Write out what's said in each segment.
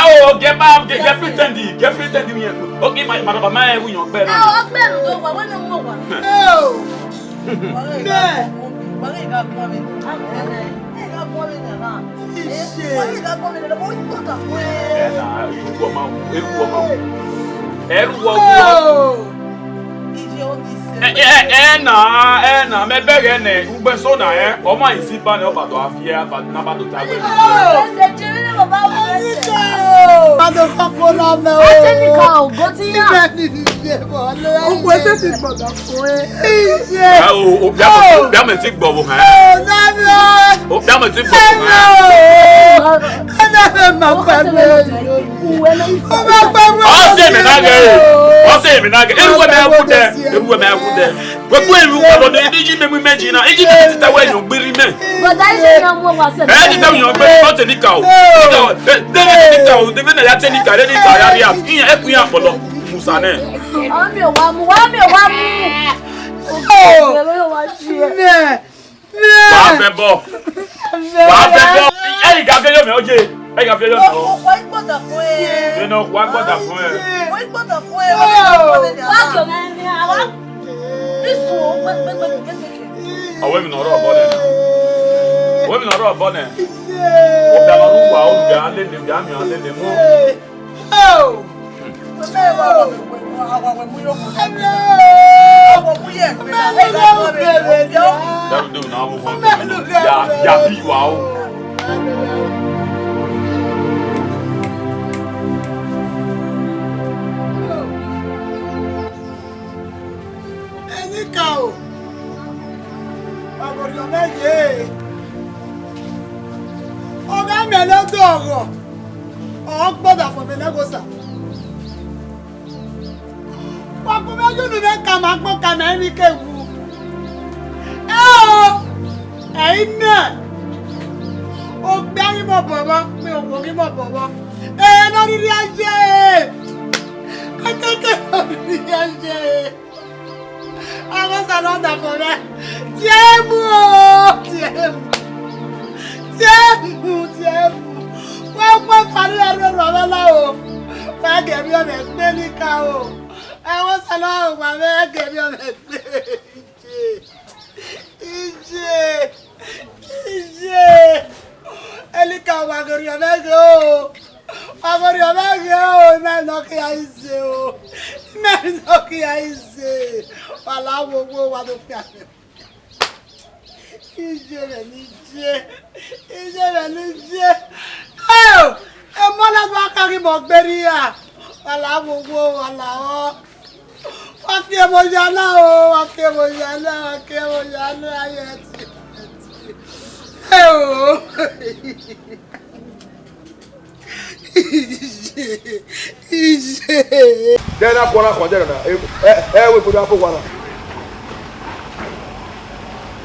Oh, get back, get pretending, get pretending. Okay, my mother, my win your bed. Oh, na me bege ne ugbe so na o ma isi ba ne obato afia ba na ba do ta we Mado koko na me o Atenika o gotiya o ko se ti gbodo fún o bia me ti gbo wo han o bia me ti gbo o se me na ge eruwe me akude gbogbo elu ko do iji me mu meji na iji ti ta we yan gbiri me but I say na mo wa se ti ta yan gbiri ko te nika o de na ya te nika le nika ya ri at iyan eku yan polo musa ne mi o wa mu wa fe bo e ga fe yo me oje e ga fe yo me o wa gbọ́dọ̀ fún e no wa gbọ́dọ̀ fún e wa gbọ́dọ̀ fún e wa ko na ni awa isu o pe awe mi no ro bo ne we mi no ro bo ne o da ma ruwa o ga le le ga mi ale le mo ya bi wa o Enikao Agorio meje Oga me lo doro o gbọ́dọ̀ fún mi enogheghosa wa ko me ju ni ka ma gbo ka me ri ke wu na o gba ri mo bobo mi o wo ri mo bobo no ri aje akeke ri aje enogheghosa no da for me tiemu wọ́n parí ẹ̀rọ rọ̀rọ̀ láwọ̀ lágẹ̀mí ọmọ ẹgbẹ́ níka o ẹwọ́n sọ́lá ọmọ ẹgbẹ̀mí ọmọ ẹgbẹ́ ìjẹ́ ẹlíkà ọmọ agori ọmọ ẹgbẹ́ o agori ọmọ ẹgbẹ́ o mẹ́rin kí a ṣe o mẹ́rin kí a ṣe wà láwọn owó wa tó fi àṣẹ ìjẹ́ rẹ̀ ní jẹ́ ẹ mọ́lá tó kárí mọ̀ gbérí à wàlá gbogbo wàlá ọ́ wọ́n kí ẹ mọ̀ yálà o wọ́n kí ẹ mọ̀ yálà ayé ti ẹ o ìṣe. Dẹ́nà kọ́ra kọjá rẹ̀ ẹ wé gbọdọ̀ àpò wàrà.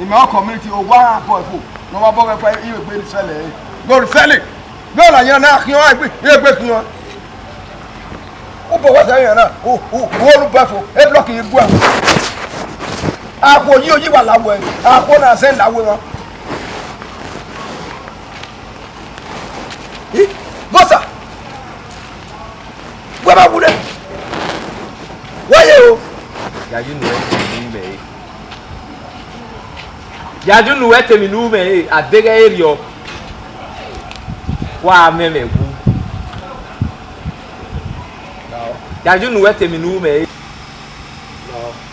Ìmọ̀ community ò wá àpò ẹ̀fọ́ ní wọ́n bọ́ pẹ́ ìwé pé sẹ́lẹ̀ lórí sẹ́lẹ̀ bẹ́ẹ̀ la yẹn náà kí wọ́n ẹgbẹ́ kí wọ́n. Ó bọ̀ wá sẹ́yìn náà wọ́n bá fò ẹ blọ́ọ̀kì yìí gbọ́ àpò yìí ò yí wà láwọ̀ ẹ̀ àpò náà sẹ́yìn láwọ̀ wọn. Bọ́sà wọ́n bá wúlẹ̀ wáyé o. Yaju nu ete mi Yaju nu ete mi nume adega erio wa meme gu. Yaju nu ete mi nume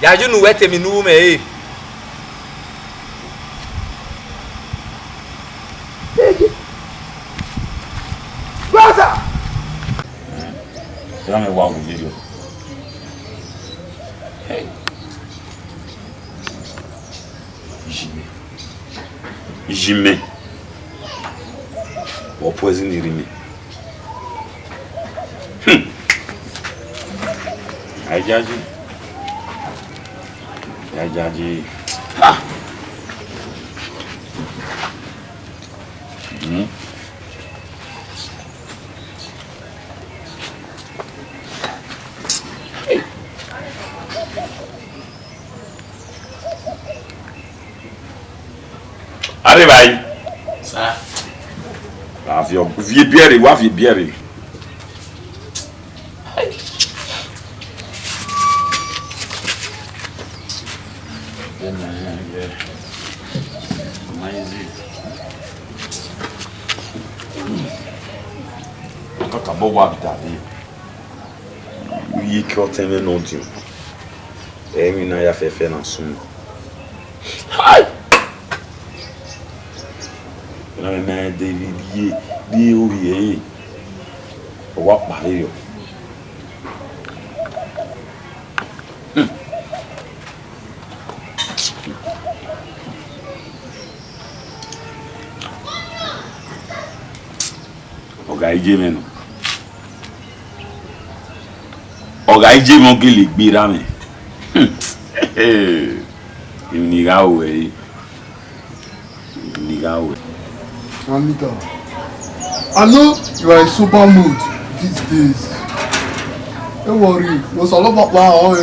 Yaju nu ete mi nume Bọ́sà. Let me walk with you. Hey. Jimé. Ou poison irimi. Ajaji. Ah. Arriba aí. Ça. Vie bière, wa vie bière. Acabou o hábito ali. E que eu tenho não tinha. É mina ya fefe na sum. Ai. Na me David di ori o wa pa yo. Ọ̀gá ije menu. Ọ̀gá ije mo ke lè gbéra mi. Ìnira òwe. Anita, I know you are in super mood these days. Don't worry, was all about our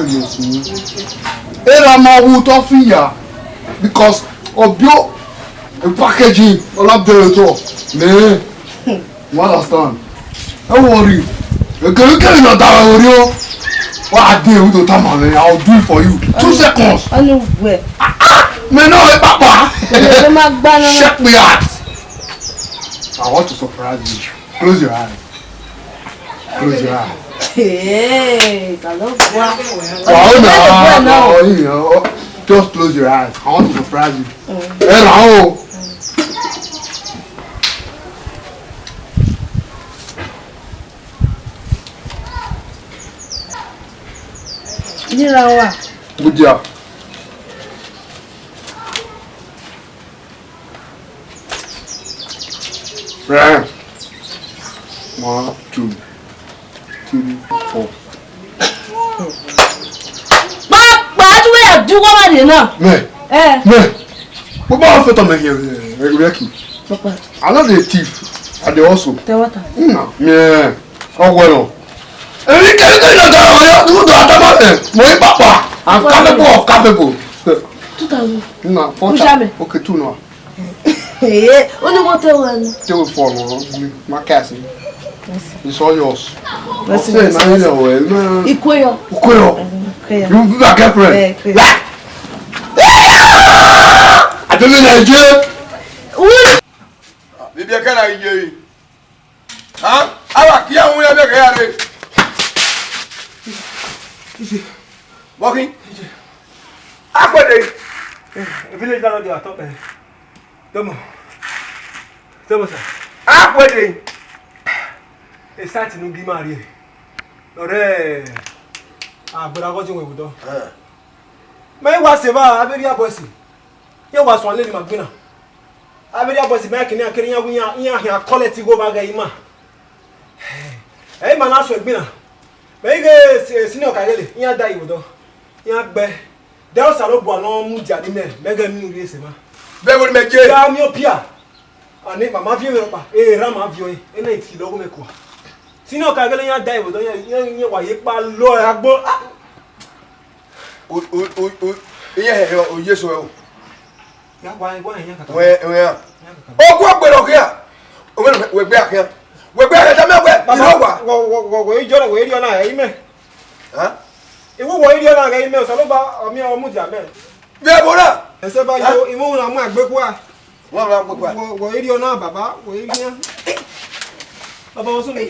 because of your packaging all up there at all. Man, you understand? Don't worry. You're going to get another. What I did with the time, I'll do it for you. 2 seconds. I know where. Man, no, Papa. Check me out. I want to surprise you. Close your eyes. Close your eyes. Hey, I love no. Just close your eyes. I want to surprise you. Hey, now. Good job. Right. 1, 2, 3, 4. Papa, tu veux du quoi maintenant? Mais. Pourquoi on fait ton mec here? Papa. I know the thief. And they also. Te what? Yeah. Oh well. And Papa. I'm capable. 2000. No, 4. Jamais. Okay, 2 now. Hey, onde eu botei o ano? Teu forno, uma casa. It's all yours. Você não. E coio. O coio. You be my girlfriend. É, coio. I don't know Nigeria. Bibi kana ije. Ha? Awa ki awun ya be ka ya re. Walking. Akwede. Village landlord dey talk. Domo. Sir. Akwede. E site no gi mari. Ore agbara go tin we budo. Me wa se ba aberi abosi. Ye wa so ale ni magbina. Aberi abosi me kini akiri yan wuyan yan hia quality go baga ima. Eh ma na so egbina. Me ge senior kagele yan da ibudo. Yan gbe. There was a lot of no muja ni me. Mega mi uri ese ma. Be wo me je. Ya mi opia. Ani mama vi me pa. Rama vi o e. Na iti logo me ko. Senior kagele yan da ibudo yan wa ye pa lo agbo. Iye o Yesu e o. Ya wa yan kaka. We. O ku agbero kia. O we gbe akia. We gbe akia me we. Baba wo ijora wo eri ona e me. Ha? Iwo wo eri ona ga ime o so lo ba omi o muja me. Be bora. Ese ba yo imu na mu agbeku a. Wọ́n ra gbogbo à. Wo eri ona baba, wo eri yan. Baba wo sunu.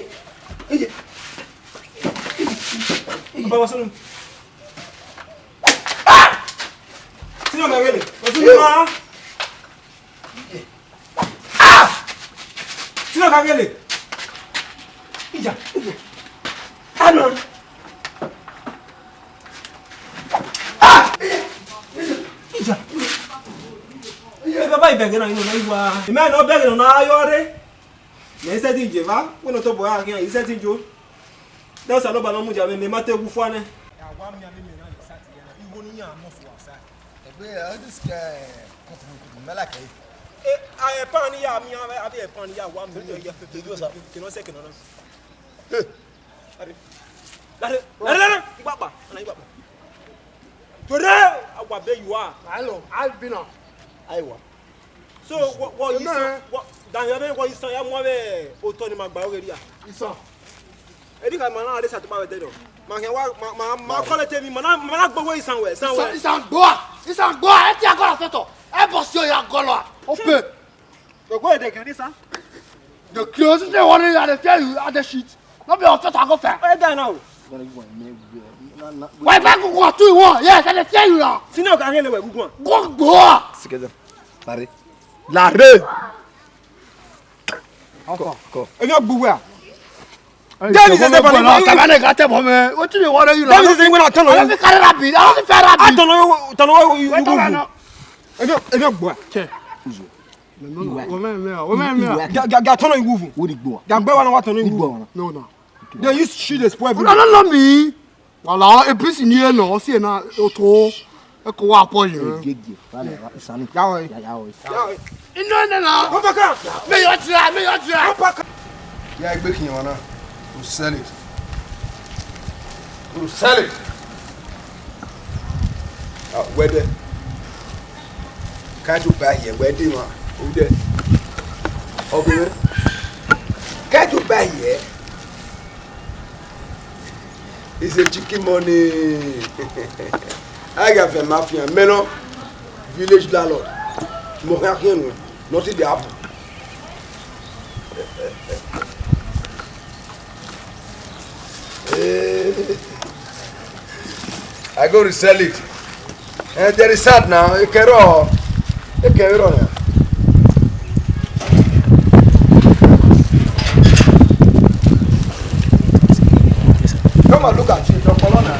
Baba wo sunu. Sino me wele. Wo sunu ma. Sino ka wele. Ija. Anon. Ija. Baba ibege na ino na iwa. Ime no bege na ayore. Me se ti jeva, we no to boya again, ise ti jo. Da sa lo ba no mu ja me mate gu fo ane. Ya wa mi ami me na isati ya. Iwo ni ya mo so asa. Ebe all this guy kutu melaka yi. E pan ni ya mi abi e pan ni ya wa mi ya fe do sa. Ke no se ke no no. Lare. Igbapa, na igbapa. Tore agwa be you are. Hello, I've been on. Aiwa. So what you say? What? Dan you what you say? You want me? Otoni magba already ah. Isan. Edi ka mana ade satu ba we dey. Ma call tell me mana gbo we isan we. Isan gbo. E ti agora feto. E boss yo ya golo. Open. Go dey can isan. The clothes they want to tell you at the shit. Not be upset I go fair. Where die now? Why back go to you? Yes, I tell you now. Sino ka ngene we gugu. Go. Sikeze. Lare. Go. E no gbugu a. David say for me. Kabane ga te for me. What do you want you know? David say when I turn on. I don't carry rabbit. I don't fair rabbit. I don't know you gugu. E no gbo a. Che. Ga turn on gugu. Wo di gbo. Ga gbe wa na wa turn on gugu. No. They used to shoot the spoil. No me. Voilà, et puis signé non, c'est na auto. E ko wa po yin. Gege. Vale, isani. Yawe. No. Go back. Me yo try. Go back. Yeah, I you wanna to sell it. To sell it. Where the? Can't you buy here? Where do you want? Who there? Okay. Can't you buy here? It's a chicken money. I got a mafia. Meno village landlord. Mohakian, not in the apple. I go to sell it. And there is sad now. You can roll. Come and look at it. Your colonna.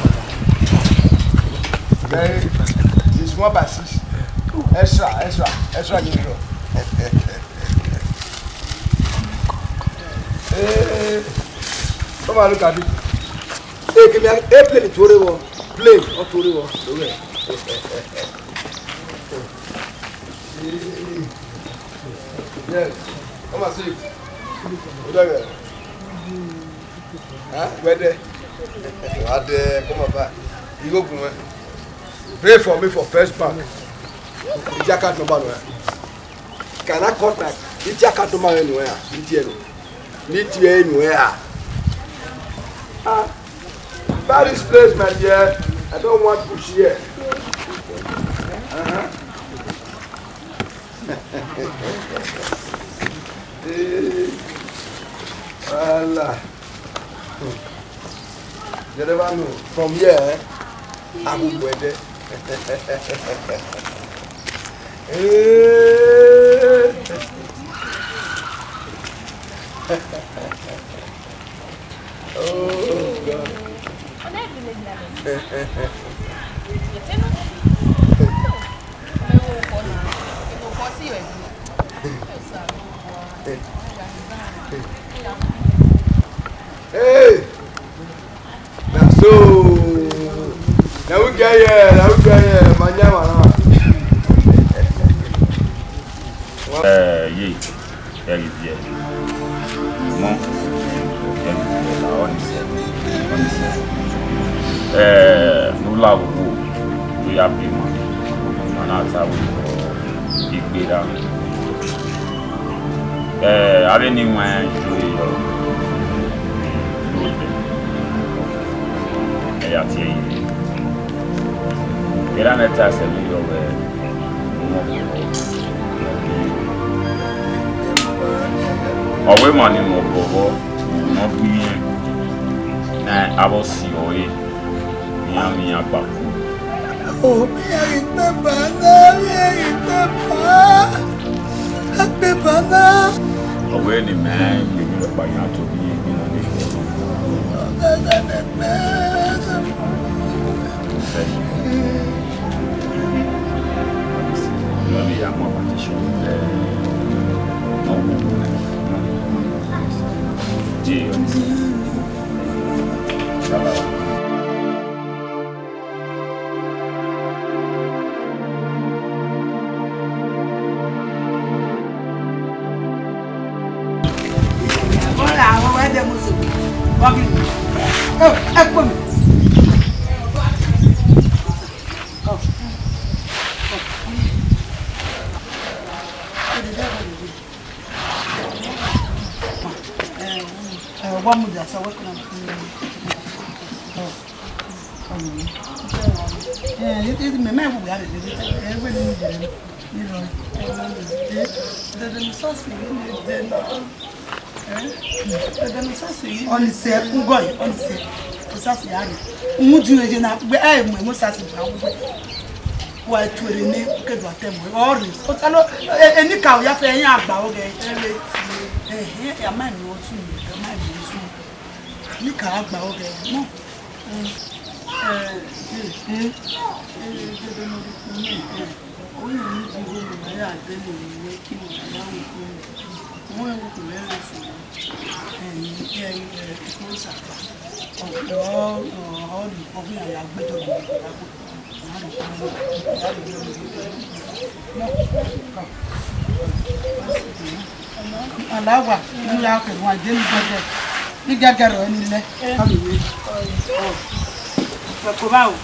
It's 1/6. Extra. Come and look at it. Hey, give me a plane to the plane or to the yes, come and see it. Huh? Where there? Come on back. You go, pray for me for first bank. It's your account number. Can I contact? It's your account number anywhere. Need you anywhere. Buy this place, my dear. I don't want push here. Voilà. You never know. From here, I will go there. Oh God. Hey, now we get here, manyama. Ye, there is here. Mon, nous l'avons vu à Benin. On a ça oui, il là. Avec nous et à tirer. Et là, on est à celui ọwọ́ ìmọ̀ ni mo bọ̀wọ́ wọ́n bí ní abọ́sí ọ̀rẹ́ ní àmì àgbàkú. Ọwọ́ ẹni mẹ́rin yìí ló pàyà tó bí ẹbí náà lè fẹ́. Lọ́lẹ̀ àwọn àpàtẹ́sọ̀ one with us. I work on it is my man who got it. You know, the sauce on the set, who go on the set. Sauce yard. Muju is not where I am. Most sauce. Why to the name? Okay, what them all this. But I know any cow you have to hang about. Okay, a man knows you. A man knows you. You can't about. Okay, no. Alawa, you like it one day. You get any left. Come out.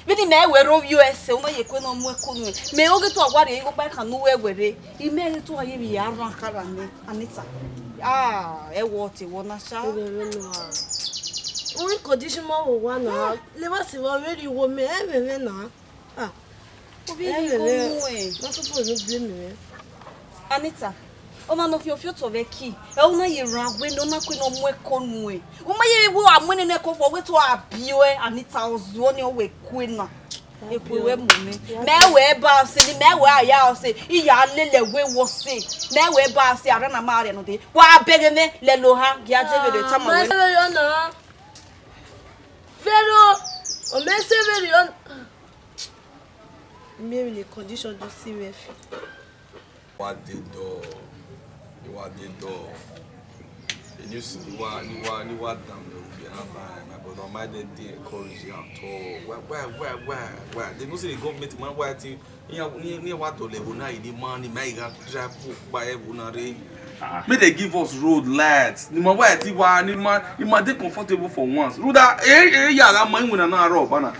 Vini me wero US una ye kweno mu ekonu me oge to agware ego pa ka no were ime to aye bi aran kara ni Anita e what e wona sha We condition mo wo na le ba si wo really wo me e na obi e ko mu no suppose no blame me Anita Ona no fio to veki. E una ye ragwe no na kweno mu ekonu e. Uma ye wo amwene ne ko for we to abio e Anita ozo ni o we kwena. Ekwewe mu me. Me we ba se ni me we aya o se iya lele we wo se. Me we ba se ara na mare no de. Wa bege me le lo ha gia je de tama we. Vero o me se veri on. Même les conditions de CMF. What did do? What did do? And you see, you are damn but on my day, encourage you at all. Where? They must say the government, man, why thing? You what to level now? The money, my God, drive by everyone. May they give us road lights. The man, why thing? Why? The man, they comfortable for once. Ruda, yeah, I'm going to na rob, ana.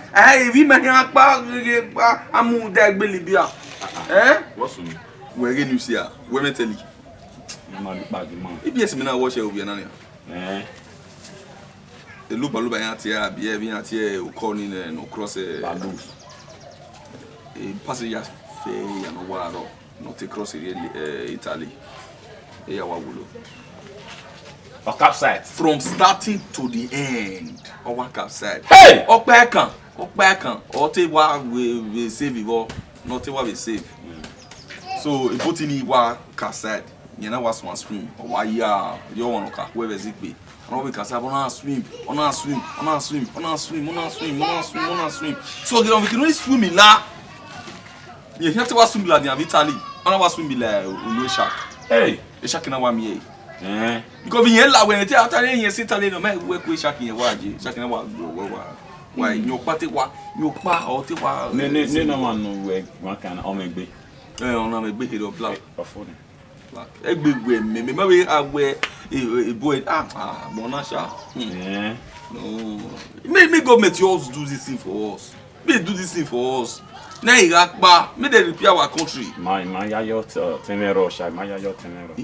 We may have I'm that belly beer. What's me? We're getting you see her. Where me tell you? If yes, me na watch her obi anania. The luba yantia, be yantia, o calling no cross a passengers fare and waro, not across Italy. Or capside. From starting to the end, or one capside. Hey! Or back or take what we save before, not what we save. So, if put in one capside, you know what's one swim, or why you want to where is it be? And we can say, on swim. So, we can only swim in la. You have to watch swim like Italy. I want swim like a shark. Hey! A shark in our me. Because we yell when you after you sit alone, no man work with shark in your waji. Shark in our why your party what your pa or te wa. No man no work. One can omegbe. On a big hero black. Black. A big way, maybe I wear a boy. Monasha. No. Maybe government yours do this thing for us. May do this thing for us. Now Iraq, may they repair our country. My yacht temero, my yacht temero.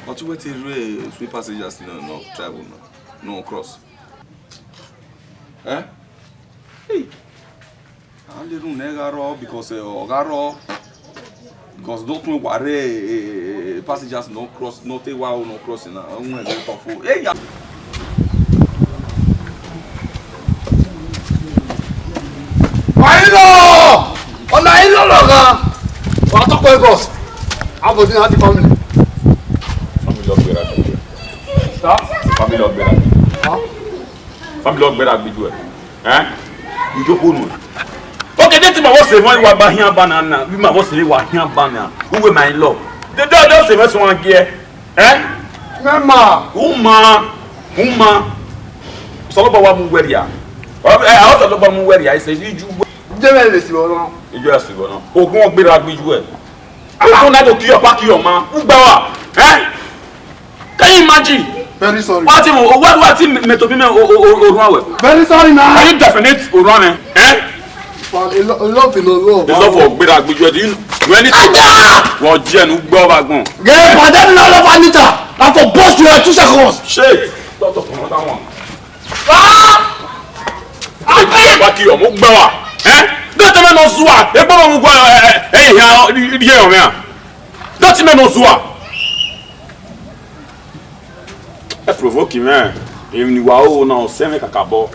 But you wait a sweet passengers no travel no cross. Hey. I didn't negaro because don't know what passengers no cross, no take wow no crossing. Hey. On a ido loga. What to call boss? I was in the family. Family of Bera. Stop. Family of Bera. Family of Bera be do. You go home. Okay, that's my was one wa ba here banana. We ma was wa here banana. Who we my love? The dog just say first one here. Mama. Uma. So ba wa mu weri a. I also lo ba mu weri a say you Jẹ́mẹ̀ lè sí ọ̀nà. Ìjọ ẹ̀sìn ọ̀nà. Ogun ọgbẹ́rẹ́ agbẹ́jú ẹ̀. Aláwọ̀ náà kò kí ọ̀pá kí ọ̀ma. Ń gbà wá. Can you imagine? Very sorry. Wá tí mo wá tí mẹ̀tọ́ bí mẹ́ orun àwẹ̀. Very sorry na. Can you definite orun àmẹ́? Love in love. The love of ọgbẹ́rẹ́ agbẹ́jú ẹ̀. Do you know anything? Wọ́n jẹ́ ẹnu gbọ́ ọba gbọ̀n. Gẹ́gẹ́ pàdé mi náà lọ́fà Anita. Na for boss you 2 seconds. Ṣé tọ́tọ̀ fún ọ̀tá wọn? Ọgbà kí ọmọ gbẹ́ wà. Dọ́tí mẹ́nu zuwa. Ẹgbẹ́ wọn gbọ́ ẹ̀yìn ìdíyẹ ọ̀mẹ́ à. Dọ́tí mẹ́nu zuwa. Ẹ provoke mẹ́. Èmi ni wàá ó náà sẹ́mi kàkà bọ́.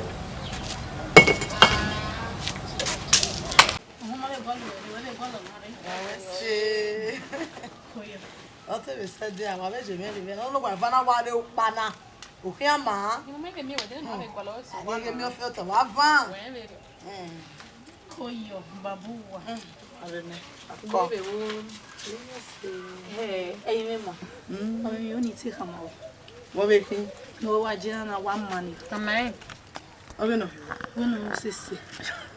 Ọtí mi sẹ́ di àwọn abẹ́jẹ̀ mẹ́rin mẹ́rin ọlọ́gbà ìfọ́nà wà ní paná òfin àmà. Àdéhùn mi ò fi ọ̀tọ̀ wá fán. Oyo babu wa. Arene. Ẹyin mẹ́mọ̀. Ọmọ mi ò ní tí kà máa wọ̀. Wọ́n bẹ kí. Ní owó ajé náà wà má ni. Ọbẹ̀ náà. Wọ́n ní wọ́n ṣèṣe.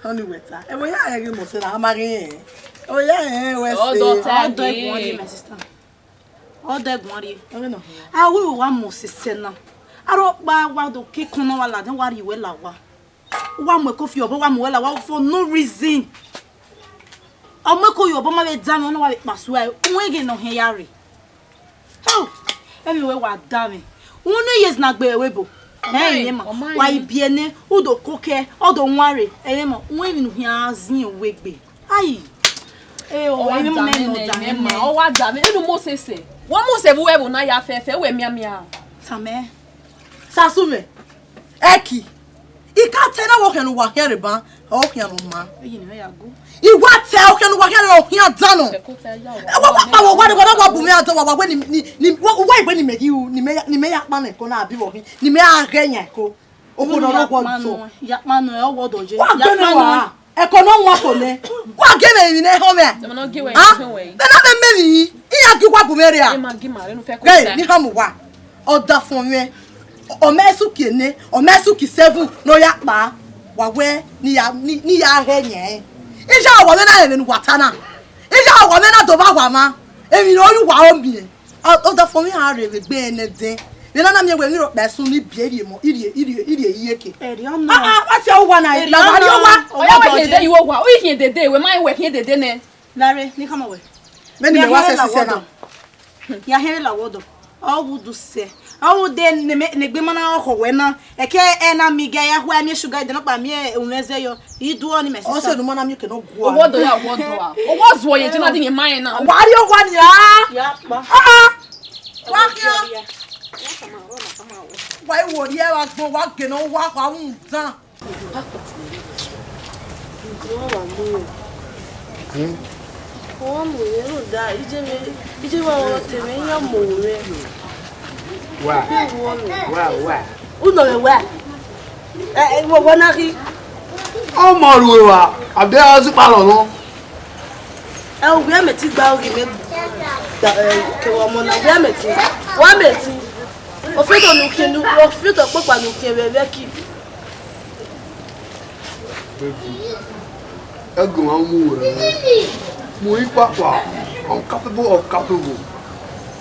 Wọ́n ní wẹ̀ta. Ẹ wọ́n yá ẹ̀rí mọ̀ sí náà, a máa rí yẹn. Ẹ wọ́n yá ẹ̀rí wẹ̀ sí. Ọ̀dọ̀ ẹ̀gbọ́n rí my sister. Ọ̀dọ̀ ẹ̀gbọ́n rí. Ọbẹ̀ náà. Àwọn ìwà mọ̀ ṣiṣẹ́ náà. Arọ́ pa wa do kíkún náà wà ládùn wà rí ìwé là wa. Wa mo ko fi obo wa mo wela wa for no reason. Ọmọ ko yo obo ma be da mi ona wa be pasu ai. Won ege no he yare. Oh. Emi we wa da mi. Won no yes na gbe ewebo. Eh yin ma. Wa ibie ne udo koke odo nware. Eh ma won emi no he azin owegbe. Ai. O emi mo me no da mi ma. O wa da mi enu mo sese. Won mo se bu ebo na ya fefe we mia. Tame. Sasume. Eki. Ika tena wo henu wa here ba o henu ma Eyin ni ya go. Iwa te o henu wa here o henu dano wa wa bu mi ado wa we ni wa igbe ni meji ni me ya pa na ko na abi wo hin ni me agenya ko o ko no ko to Ya manu e owo doje. wa gbe na e ko no wa ko le wa ge me mi ne ho me Dem no give we we. na me mi iya gi wa bu me re a E ma gi ma re no fe ko ni ha mu wa o da fun me o mesu kene o mesu ki 7 no ya pa wa we ni ya henye ija wa me na eme nu watana ija wa me na do ba wa ma emi no yu wa o bi o da fun mi ha re gbe ene din we na mi we ni ro pe sun ni bi eri mo iri yeke Eri ọ̀nà. ati o wa na la wa yo wa O ya we dede iwo wa. O yi dede we mai we hin dede ne. Lare ni kama we. me ni me wa se se na Ya here la wodo. Owu du se. Owu de ne gbe mana oho we na. Eke na mi ga ya hwa mi sugar de no pa mi uneze yo. Idu oni me o se sister. nu mo na mi ke no gu O wodo ya wodo a. O wo zo ye jina din mai na. wa ri o wa ni a Ya pa. wa ki wa wo ri e wa gbon wa ke no wa pa un tan Wọ́n mú yẹn ló dáa, ìjẹ́ wa wọ́n tẹ̀mí yẹn mọ̀ rẹ̀. Wa. Uno rẹ̀ wá. Wọ́n náà rí. Ọmọ ruwe wa. Àbí a si pa lo no. Ẹ ò gbé mẹ́tì gba orí mi. Kẹwàá ọmọ náà gbé mẹ́tì. Wọ́n mẹ́tì. Òfìtò pọ̀pà nù kí ẹ̀rẹ̀ rẹ̀ kì. Egun an mu re. Mo yi papa. Uncapable of capable.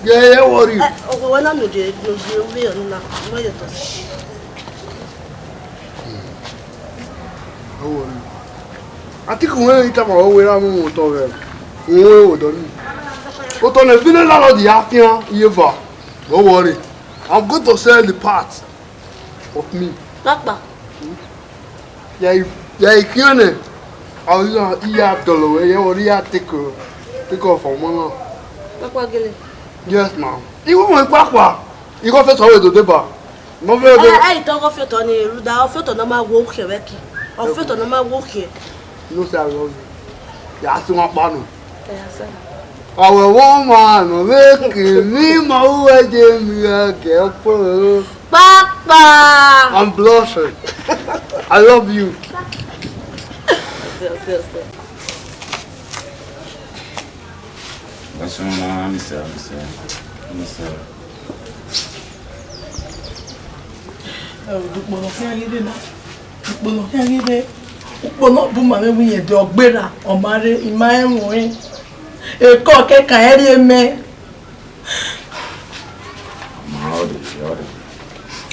Yeah, worry. Ọ̀pọ̀ wọn náà nùjẹ́ orí ọ̀nà náà wọ́n yẹtọ̀ sí. Don't worry. I think when you come away, I'm going to go to but on the village of the Afghan, don't worry. I'm going to sell the parts of me. Pápá. Yeah, you can't. I'll eat dollar. You already take off from one. Pápá gẹ́lẹ̀. Yes, ma'am. Even when Papa, you go first away to the bar. No very. Ìtọ́kọ̀ fẹ́tọ̀ ni èrúdà ọ̀fẹ́tọ̀ náà máa wo òkè rẹ̀ kì. Ọ̀fẹ́tọ̀ náà máa wo òkè. No say I love you. Yeah, so much fun. Our woman making me my wedding girl. Papa! I'm blushing. I love you. What's wrong, Mom? Listen. Ukpono bu mame wiye de ogbera omare ima enwin. Eko keka eri eme.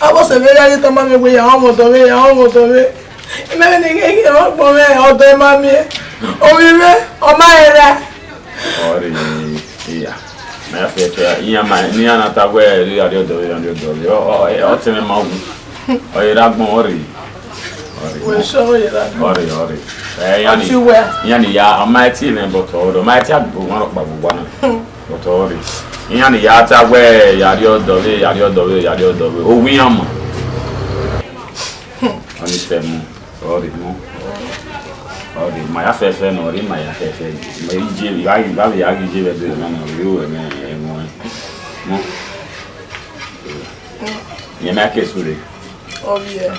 Abo se ve yari to mame wiye awon moto we. Ime ni gege o gbo me odo mami. Omi me o ma era. Ori iya. Ma fe iya ma ni ana ta we ri odo. O teme ma wu. O ira gbon ori. We show you that. Ori. Yani ya amaiti ne boto. Amaiti agbo won pa gbogbo na. Boto ori. Yani ya ta we yari odo we. O wi am. Oni temu. Ori mo. Ori ma ya fe no ri ma ya fe. Ma ije ya ije be de na no yo mo. Ye na ke sure. Oh yeah.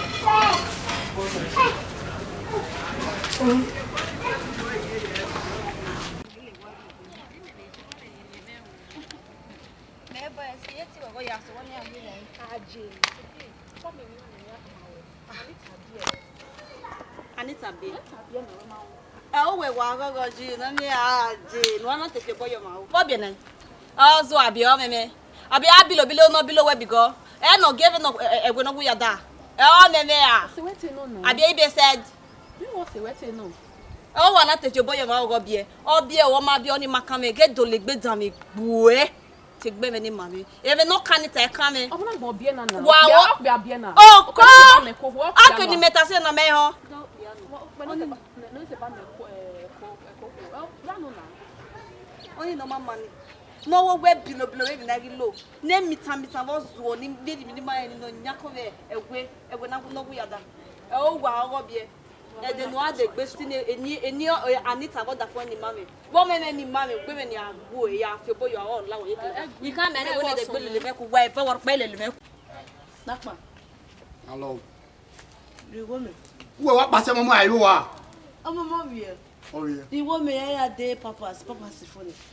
Anita be. Oh, we wa go ji na me aje. No na take boy ma. What be na? Also abi o meme. Abi abilo no bilo we bigo. No give no we no ya da. Meme ah. Abi e be said. You want to wait no. Oh, wa na take boy ma go be. Obi e wo ma bi oni makame ge do le gbe dan mi buwe. Te gbe me ni mami. Even no can it can me. Omo na gbo bie na na. Wa be bie na. Oh, ko. Akoni metase na me ho. Only no money. No web below even I low. Name me time was warning, baby, my no yakove, a when I will know we are that. Oh, wow, be and then one the question any Anita got the phone in mammy. Woman any mammy, women are boy, ya feel boy your own low. You can't manage when they will make way for belly. Nakma. Hello. You woman. What passed my you are? I'm a mommy. Oh yeah. The woman I dey papa's phone.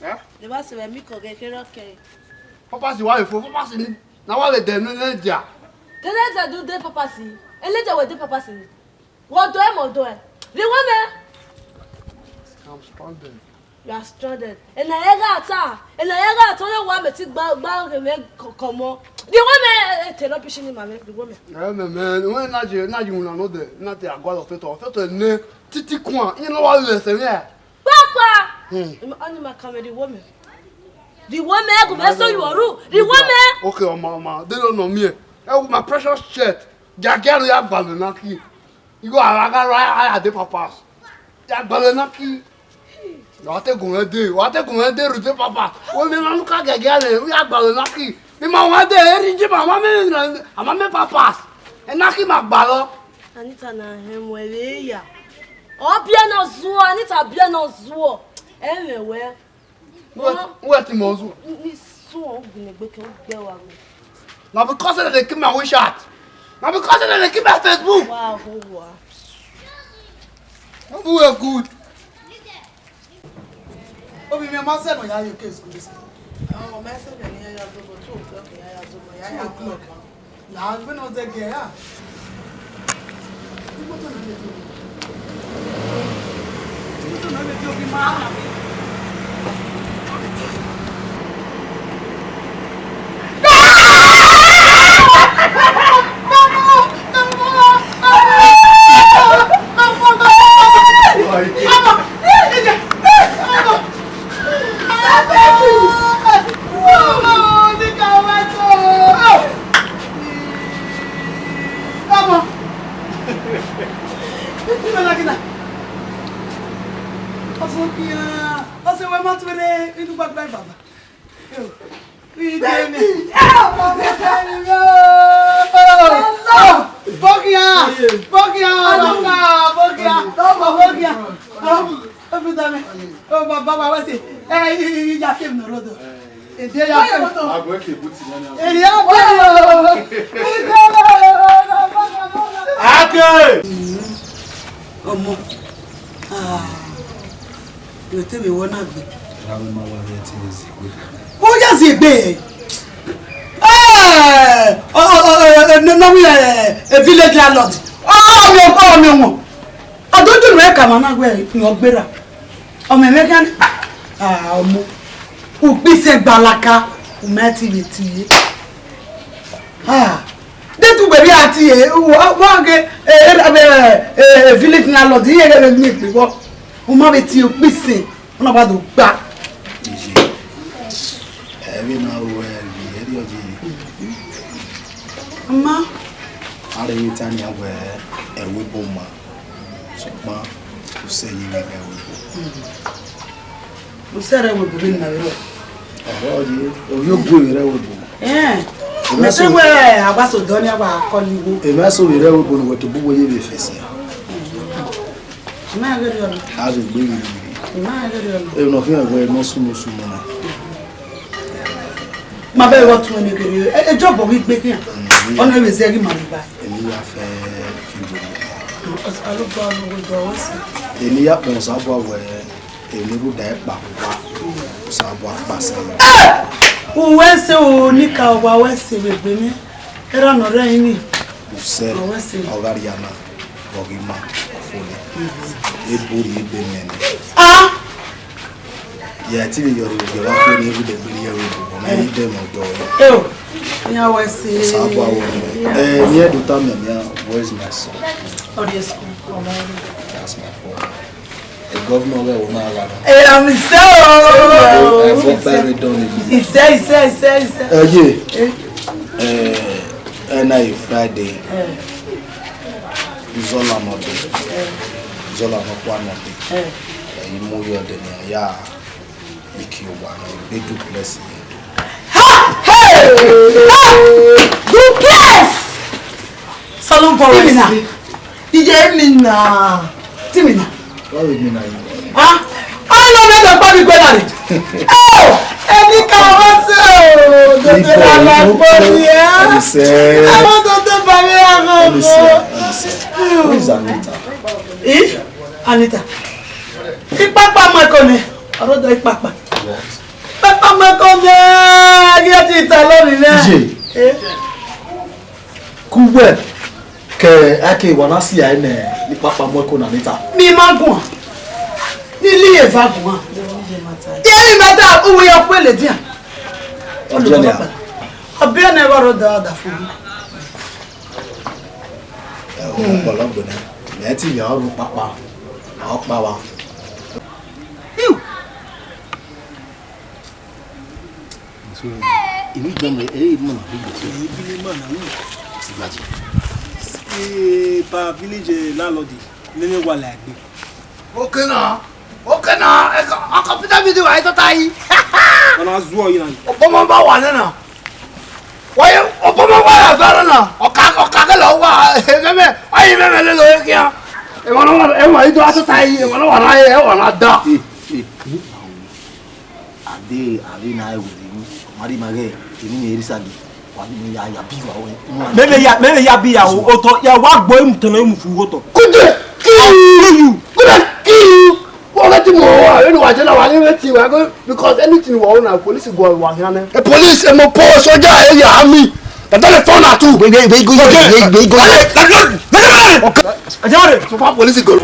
Yeah? The was when me go get okay. Papa's wife, Papa's in. Now all the dem no ja. The letter do dey papa's. A letter with the papa's. What do I do? The woman. I'm stranded. You are stranded. And I got only one me take back come on. The woman therapy she mama the woman. Yeah man, when na you no dey, na dey agwa of ne titi kwa. You know what you say here? Papa. Only my come the woman. The woman go mess you are. The woman. Okay, mama, they don't know me. My precious shirt. Jagero ya balonaki. You go alaga I dey papas. Ya balonaki. What they gonna do with the papa? When me look at gagale, we are balonaki. Me ma wa dey ri ji mama me papas. E naki magbalo. Anita na hem wele ya. O bia na zuo, Anita bia na zuo. Emewe. What mozu? Ni so ogun egbe ke o gbe wa go. Now because they keep my WeChat. Now because they keep my Facebook. Wow. We are good. Obi me ma se no ya yo case good this. Oh, my son ya ya zo go 2 o'clock ya zo go ya 2 o'clock. Na we no dey get ya. Ibo to na be obi ma. baba wa se ya ke no rodo e de ya ke to agbo ke buti na e ya Ake ọmọ yo te mi wona gbe rawo ma wa re ti zi gbe ó ya zi gbe no we a village landlord mi won adoju re ka ma na gbe ni ogbera ọmọ me kan ọmọ o pise gbalaka o meti le ti detu bẹ̀rẹ̀ àti wọ́n gẹ́ village landlord yíyẹ gẹ́gẹ́ ní ìpè wọ́n o má bẹ tí o pèsè wọn náà bá tó gbà. ẹ̀rí náà wọ ẹ̀rí ẹ̀rí ọjọ́ yìí. ọmọ. ara yìí tí a ní àwọ̀ ẹ̀wé bò mà ṣùgbọ́n kò sẹ́yìn ní ẹ̀wé bò. kò sẹ́rẹ̀ wò bò mí nà rẹ̀. ọ̀rọ̀ yìí òye ògbó rẹ̀ wò bò. Mese we abaso doni aba akoliwo. Emaso we re we bonu weto bubo ye be fese. Ma ga ri ono. Azu gbe wi. Ma ga ri ono. E no fi agbo e no sumo na. Ma be wo tun ni gere. E jobo wi gbe kian. Ona we se ri ma ri ba. Emi ya fe fi bo. Alo ba no go do wasi. Emi ya pon sa bo we. Emi ru da e pa pa. Sa bo pa se. Uwese onika wa wese bebeme era no re yin use ogariana bogima afole ebori ebe men ya ti be yori ge wa fe ni bude biri ya wo na ide mo do ya wese sabo awo ni edu ta me ya where is my son yes that's my boy the governor will not allow. I'm so. For very done. He said. And I Friday. Zola Moto. Zola Mokwano. You move your dinner. Yeah. Make you one. They do bless you. Hey! Do bless! Salon for Timina. DJ Mina. Timina. What would mean I know that body better. Oh, any kind of I want to who is Anita? Anita. Papa Makone. I don't know Papa. Papa Makone. Get it alone. Kuwe. Ke ake wana si ya ene ni Papa Makone Anita. Mi magun. Nili evagun. Yemi bata uwe ya kwele dia. Obia never wrote the other for me. Let him your papa. Our power. You. So, you don't pa village landlord nene wa la gbe. Okay now. Akapita video ai to tai. Ona zuo yi na. Obomo ba wa na. Why obomo wa ya fara na. Oka ke lo wa. Meme, ai meme le lo kia. E wona ito ato tai, e wona wa na e wona da. Ade na ai wudi. Mari mage, ini ni erisagi. Wa ni ya bi wa we. Meme ya bi ya o to ya wa gbo im tan im fu to. Kude. Kill. What do you want? You know what? You know because anything you want, now police go and here. The police, mo post soldier, army. But then the phone are too. We go. Okay. So far police go.